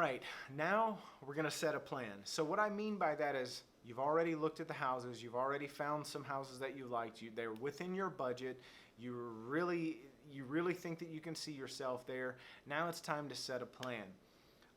right, now we're gonna set a plan. So what I mean by that is you've already looked at the houses, you've already found some houses that you liked, they're within your budget, you really think that you can see yourself there. Now it's time to set a plan.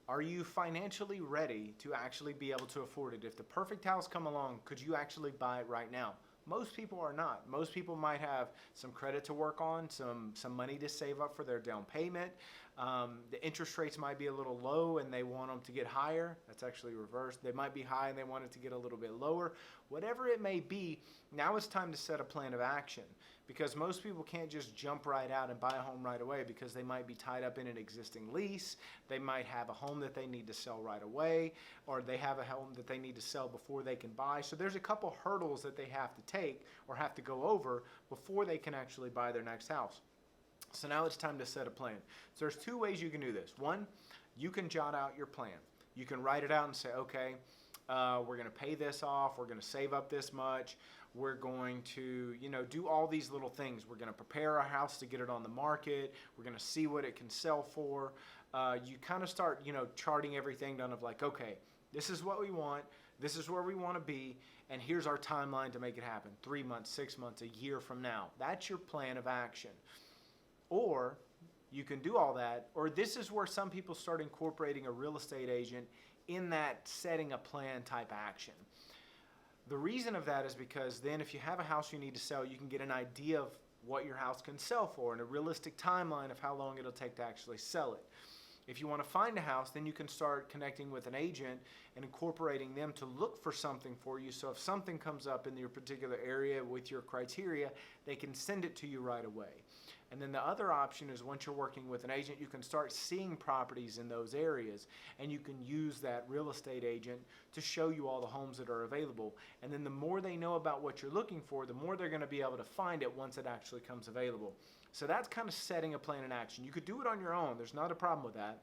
Are you financially ready to actually be able to afford it? If the perfect house come along, could you actually buy it right now? Most people are not. Most people might have some credit to work on, some money to save up for their down payment. The interest rates might be a little low and they want them to get higher. That's actually reversed. They might be high and they want it to get a little bit lower. Whatever it may be, now it's time to set a plan of action, because most people can't just jump right out and buy a home right away, because they might be tied up in an existing lease. They might have a home that they need to sell right away, or they have a home that they need to sell before they can buy. So there's a couple hurdles that they have to take or have to go over before they can actually buy their next house. So now it's time to set a plan. So there's two ways you can do this. One, you can jot out your plan. You can write it out and say, okay, we're going to pay this off. We're going to save up this much. We're going to, do all these little things. We're going to prepare our house to get it on the market. We're going to see what it can sell for. You kind of start, charting everything down of like, okay, this is what we want. This is where we want to be. And here's our timeline to make it happen. 3 months, 6 months, a year from now. That's your plan of action. Or you can do all that, or this is where some people start incorporating a real estate agent in that setting a plan type action. The reason of that is because then if you have a house you need to sell, you can get an idea of what your house can sell for and a realistic timeline of how long it'll take to actually sell it. If you want to find a house, then you can start connecting with an agent and incorporating them to look for something for you. So if something comes up in your particular area with your criteria, they can send it to you right away. And then the other option is, once you're working with an agent, you can start seeing properties in those areas, and you can use that real estate agent to show you all the homes that are available. And then the more they know about what you're looking for, the more they're going to be able to find it once it actually comes available. So that's kind of setting a plan in action. You could do it on your own. There's not a problem with that.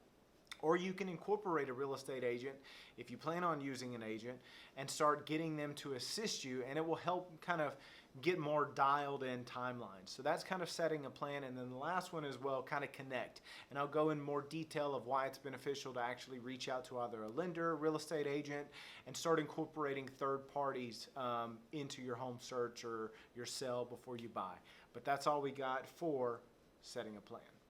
Or you can incorporate a real estate agent if you plan on using an agent and start getting them to assist you, and it will help kind of get more dialed in timelines. So that's kind of setting a plan. And then the last one is, well, kind of connect. And I'll go in more detail of why it's beneficial to actually reach out to either a lender, real estate agent, and start incorporating third parties into your home search or your sale before you buy. But that's all we got for setting a plan.